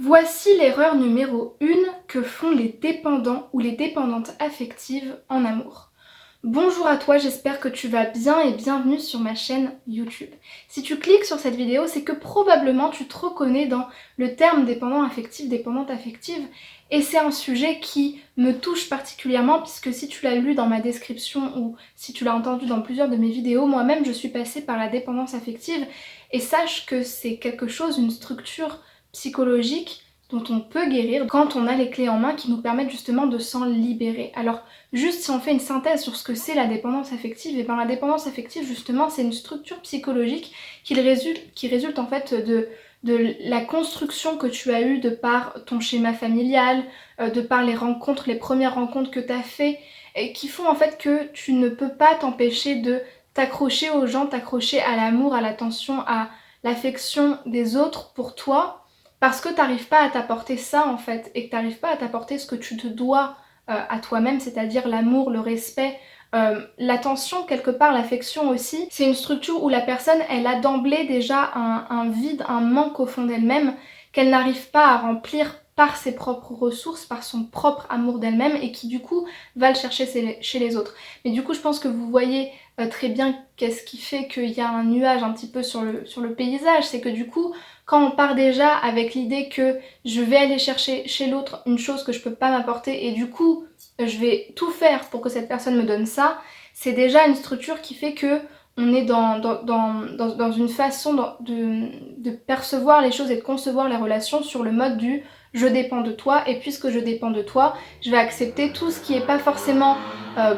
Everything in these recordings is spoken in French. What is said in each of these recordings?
Voici l'erreur numéro 1 que font les dépendants ou les dépendantes affectives en amour. Bonjour à toi, j'espère que tu vas bien et bienvenue sur ma chaîne YouTube. Si tu cliques sur cette vidéo, c'est que probablement tu te reconnais dans le terme dépendant affectif, dépendante affective, et c'est un sujet qui me touche particulièrement puisque si tu l'as lu dans ma description ou si tu l'as entendu dans plusieurs de mes vidéos, moi-même je suis passée par la dépendance affective et sache que c'est quelque chose, une structure psychologique dont on peut guérir quand on a les clés en main qui nous permettent justement de s'en libérer. Alors juste si on fait une synthèse sur ce que c'est la dépendance affective, et bien la dépendance affective justement c'est une structure psychologique qui résulte en fait de la construction que tu as eue de par ton schéma familial, de par les rencontres, les premières rencontres que tu as fait, et qui font en fait que tu ne peux pas t'empêcher de t'accrocher aux gens, t'accrocher à l'amour, à l'attention, à l'affection des autres pour toi, parce que t'arrives pas à t'apporter ça en fait, et que t'arrives pas à t'apporter ce que tu te dois à toi-même, c'est-à-dire l'amour, le respect, l'attention quelque part, l'affection aussi. C'est une structure où la personne, elle a d'emblée déjà un vide, un manque au fond d'elle-même, qu'elle n'arrive pas à remplir par ses propres ressources, par son propre amour d'elle-même, et qui du coup va le chercher chez les autres. Mais du coup je pense que vous voyez très bien qu'est-ce qui fait qu'il y a un nuage un petit peu sur le paysage, c'est que du coup quand on part déjà avec l'idée que je vais aller chercher chez l'autre une chose que je peux pas m'apporter et du coup je vais tout faire pour que cette personne me donne ça, c'est déjà une structure qui fait que on est dans une façon de percevoir les choses et de concevoir les relations sur le mode du je dépends de toi et puisque je dépends de toi, je vais accepter tout ce qui n'est pas forcément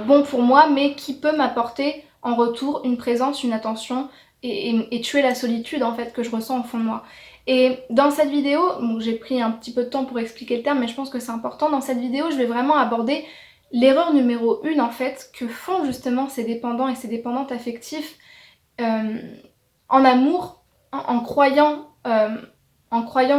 bon pour moi mais qui peut m'apporter en retour une présence, une attention et tuer la solitude en fait que je ressens au fond de moi. Et dans cette vidéo, bon, j'ai pris un petit peu de temps pour expliquer le terme mais je pense que c'est important, dans cette vidéo je vais vraiment aborder l'erreur numéro 1 en fait que font justement ces dépendants et ces dépendantes affectifs en amour, en croyant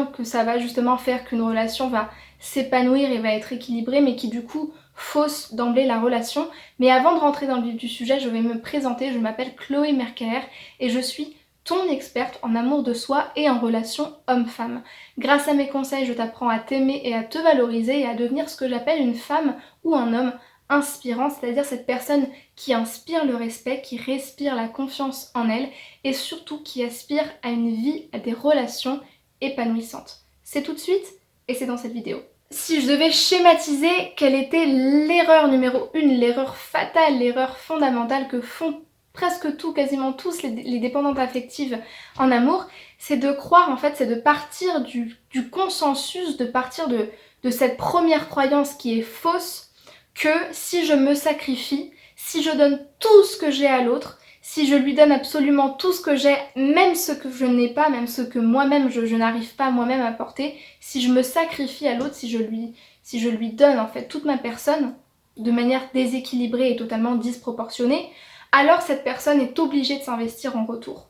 que ça va justement faire qu'une relation va s'épanouir et va être équilibrée, mais qui du coup fausse d'emblée la relation. Mais avant de rentrer dans le vif du sujet, je vais me présenter, je m'appelle Chloé Merkeler et je suis ton experte en amour de soi et en relation homme-femme. Grâce à mes conseils, je t'apprends à t'aimer et à te valoriser et à devenir ce que j'appelle une femme ou un homme inspirant, c'est-à-dire cette personne qui inspire le respect, qui respire la confiance en elle et surtout qui aspire à une vie, à des relations épanouissantes. C'est tout de suite et c'est dans cette vidéo. Si je devais schématiser quelle était l'erreur numéro 1, l'erreur fatale, l'erreur fondamentale que font presque quasiment tous les dépendantes affectives en amour, c'est de croire en fait, c'est de partir du consensus, de partir de cette première croyance qui est fausse, que si je me sacrifie, si je donne tout ce que j'ai à l'autre, si je lui donne absolument tout ce que j'ai, même ce que je n'ai pas, même ce que moi-même je n'arrive pas moi-même à porter, si je me sacrifie à l'autre, si je lui donne en fait toute ma personne de manière déséquilibrée et totalement disproportionnée, alors cette personne est obligée de s'investir en retour.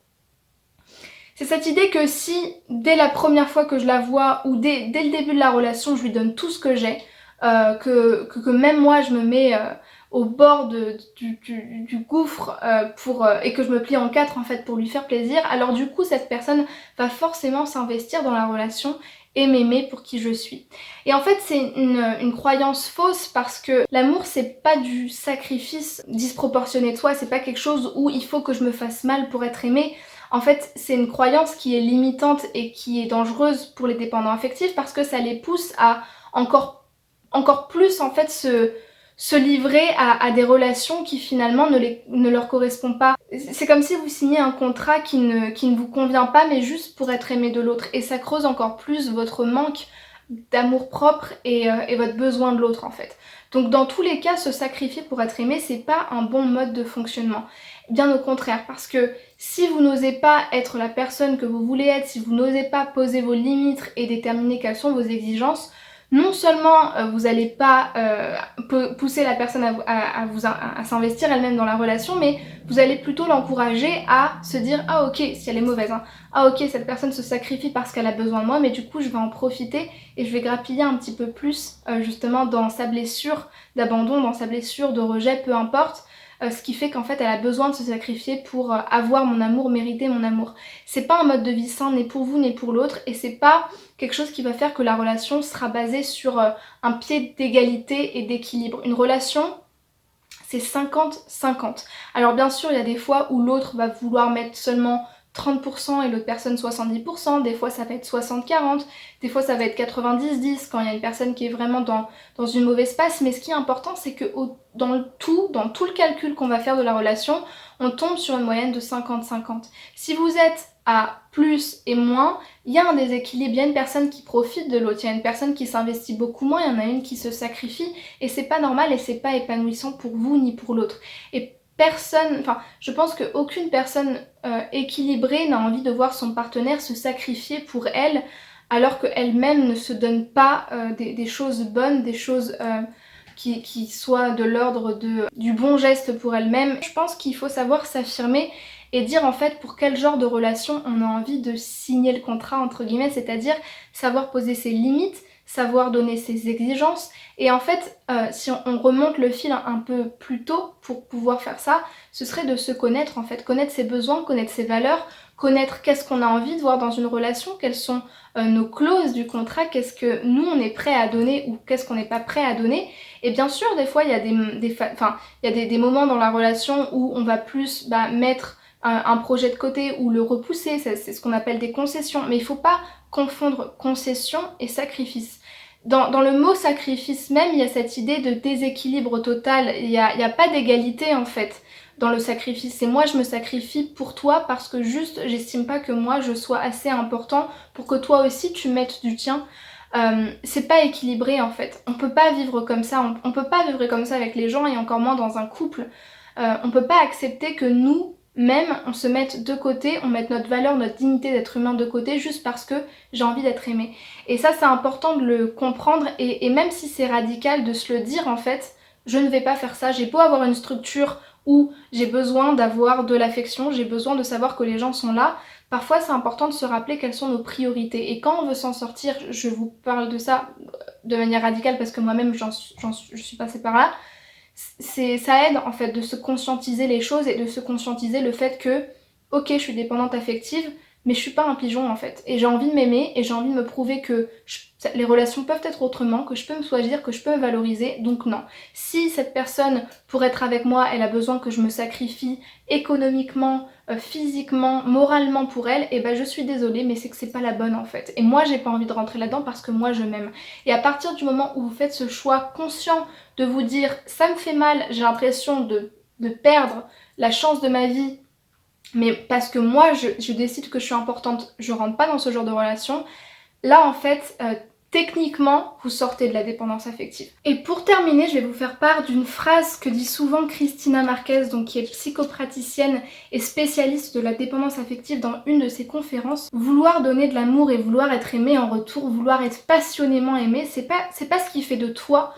C'est cette idée que si dès la première fois que je la vois ou dès le début de la relation je lui donne tout ce que j'ai, que même moi je me mets au bord du gouffre et que je me plie en quatre en fait pour lui faire plaisir, alors du coup cette personne va forcément s'investir dans la relation et m'aimer pour qui je suis. Et en fait c'est une croyance fausse parce que l'amour c'est pas du sacrifice disproportionné de soi, c'est pas quelque chose où il faut que je me fasse mal pour être aimée. En fait, c'est une croyance qui est limitante et qui est dangereuse pour les dépendants affectifs parce que ça les pousse à encore plus en fait se livrer à des relations qui finalement ne leur correspondent pas. C'est comme si vous signez un contrat qui ne vous convient pas mais juste pour être aimé de l'autre et ça creuse encore plus votre manque d'amour propre et votre besoin de l'autre en fait. Donc dans tous les cas, se sacrifier pour être aimé, c'est pas un bon mode de fonctionnement. Bien au contraire, parce que si vous n'osez pas être la personne que vous voulez être, si vous n'osez pas poser vos limites et déterminer quelles sont vos exigences, non seulement vous n'allez pas pousser la personne à s'investir elle-même dans la relation, mais vous allez plutôt l'encourager à se dire ah ok, si elle est mauvaise, hein, ah ok cette personne se sacrifie parce qu'elle a besoin de moi, mais du coup je vais en profiter et je vais grappiller un petit peu plus justement dans sa blessure d'abandon, dans sa blessure de rejet, peu importe, ce qui fait qu'en fait elle a besoin de se sacrifier pour avoir mon amour, mériter mon amour. C'est pas un mode de vie sain ni pour vous ni pour l'autre et c'est pas quelque chose qui va faire que la relation sera basée sur un pied d'égalité et d'équilibre. Une relation, c'est 50-50. Alors bien sûr, il y a des fois où l'autre va vouloir mettre seulement 30% et l'autre personne 70%, des fois ça va être 60-40, des fois ça va être 90-10 quand il y a une personne qui est vraiment dans une mauvaise passe, mais ce qui est important c'est que dans tout le calcul qu'on va faire de la relation, on tombe sur une moyenne de 50-50. Si vous êtes à plus et moins, il y a un déséquilibre, il y a une personne qui profite de l'autre, il y a une personne qui s'investit beaucoup moins, il y en a une qui se sacrifie, et c'est pas normal et c'est pas épanouissant pour vous ni pour l'autre. Et je pense qu'aucune personne équilibrée n'a envie de voir son partenaire se sacrifier pour elle alors qu'elle-même ne se donne pas des choses bonnes, des choses qui soient de l'ordre du bon geste pour elle-même. Je pense qu'il faut savoir s'affirmer et dire en fait pour quel genre de relation on a envie de signer le contrat entre guillemets, c'est-à-dire savoir poser ses limites, savoir donner ses exigences et en fait si on remonte le fil un peu plus tôt pour pouvoir faire ça, ce serait de se connaître en fait, connaître ses besoins, connaître ses valeurs, connaître qu'est-ce qu'on a envie de voir dans une relation, quelles sont nos clauses du contrat, qu'est-ce que nous on est prêt à donner ou qu'est-ce qu'on n'est pas prêt à donner. Et bien sûr des fois il y a des moments dans la relation où on va plus mettre un projet de côté ou le repousser, c'est ce qu'on appelle des concessions, mais il faut pas confondre concession et sacrifice. Dans le mot sacrifice même, il y a cette idée de déséquilibre total, il y a pas d'égalité en fait dans le sacrifice. C'est moi je me sacrifie pour toi parce que juste j'estime pas que moi je sois assez important pour que toi aussi tu mettes du tien. C'est pas équilibré en fait. On peut pas vivre comme ça, on peut pas vivre comme ça avec les gens et encore moins dans un couple. On peut pas accepter que nous même on se mette de côté, on mette notre valeur, notre dignité d'être humain de côté juste parce que j'ai envie d'être aimée. Et ça c'est important de le comprendre et même si c'est radical de se le dire en fait, je ne vais pas faire ça, j'ai beau avoir une structure où j'ai besoin d'avoir de l'affection, j'ai besoin de savoir que les gens sont là, parfois c'est important de se rappeler quelles sont nos priorités et quand on veut s'en sortir, je vous parle de ça de manière radicale parce que moi-même je suis passée par là, ça aide en fait de se conscientiser les choses et de se conscientiser le fait que ok je suis dépendante affective mais je suis pas un pigeon en fait et j'ai envie de m'aimer et j'ai envie de me prouver que les relations peuvent être autrement, que je peux me choisir, que je peux me valoriser, donc non. Si cette personne pour être avec moi elle a besoin que je me sacrifie économiquement, physiquement, moralement pour elle, et ben je suis désolée mais c'est que c'est pas la bonne en fait et moi j'ai pas envie de rentrer là-dedans parce que moi je m'aime. Et à partir du moment où vous faites ce choix conscient de vous dire ça me fait mal, j'ai l'impression de perdre la chance de ma vie mais parce que moi je décide que je suis importante, je rentre pas dans ce genre de relation, là en fait techniquement vous sortez de la dépendance affective. Et pour terminer je vais vous faire part d'une phrase que dit souvent Cristina Marquez, donc qui est psychopraticienne et spécialiste de la dépendance affective dans une de ses conférences. Vouloir donner de l'amour et vouloir être aimé en retour, vouloir être passionnément aimé, c'est pas ce qui fait de toi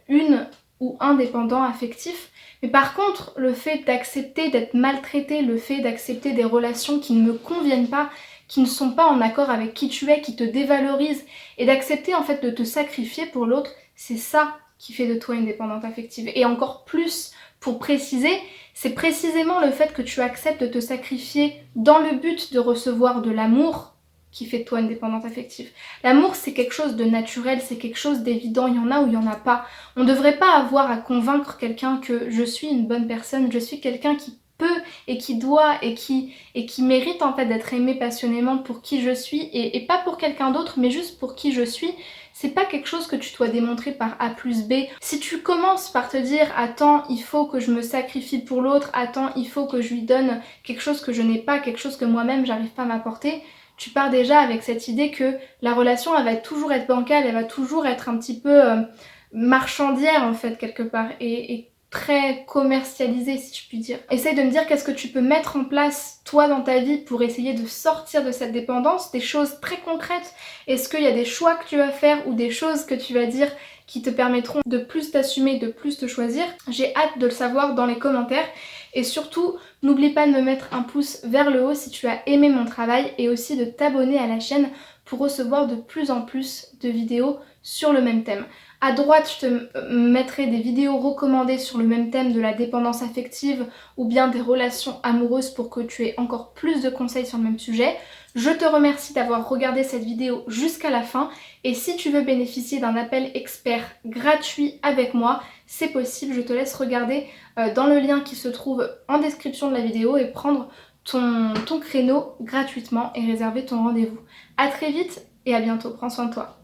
une ou un dépendant affectif. Mais par contre, le fait d'accepter d'être maltraité, le fait d'accepter des relations qui ne me conviennent pas, qui ne sont pas en accord avec qui tu es, qui te dévalorisent, et d'accepter en fait de te sacrifier pour l'autre, c'est ça qui fait de toi une dépendante affective. Et encore plus, pour préciser, c'est précisément le fait que tu acceptes de te sacrifier dans le but de recevoir de l'amour qui fait de toi une dépendante affective. L'amour c'est quelque chose de naturel, c'est quelque chose d'évident, il y en a ou il y en a pas. On ne devrait pas avoir à convaincre quelqu'un que je suis une bonne personne, je suis quelqu'un qui peut et qui doit et qui mérite en fait d'être aimé passionnément pour qui je suis et pas pour quelqu'un d'autre mais juste pour qui je suis. C'est pas quelque chose que tu dois démontrer par A plus B. Si tu commences par te dire attends il faut que je me sacrifie pour l'autre, attends il faut que je lui donne quelque chose que je n'ai pas, quelque chose que moi-même j'arrive pas à m'apporter, tu pars déjà avec cette idée que la relation elle va toujours être bancale, elle va toujours être un petit peu marchandière en fait quelque part et très commercialisée si je puis dire. Essaye de me dire qu'est-ce que tu peux mettre en place toi dans ta vie pour essayer de sortir de cette dépendance, des choses très concrètes. Est-ce qu'il y a des choix que tu vas faire ou des choses que tu vas dire qui te permettront de plus t'assumer, de plus te choisir? J'ai hâte de le savoir dans les commentaires. Et surtout, n'oublie pas de me mettre un pouce vers le haut si tu as aimé mon travail et aussi de t'abonner à la chaîne pour recevoir de plus en plus de vidéos sur le même thème. À droite, je te mettrai des vidéos recommandées sur le même thème de la dépendance affective ou bien des relations amoureuses pour que tu aies encore plus de conseils sur le même sujet. Je te remercie d'avoir regardé cette vidéo jusqu'à la fin et si tu veux bénéficier d'un appel expert gratuit avec moi, c'est possible, je te laisse regarder dans le lien qui se trouve en description de la vidéo et prendre ton créneau gratuitement et réserver ton rendez-vous. A très vite et à bientôt, prends soin de toi.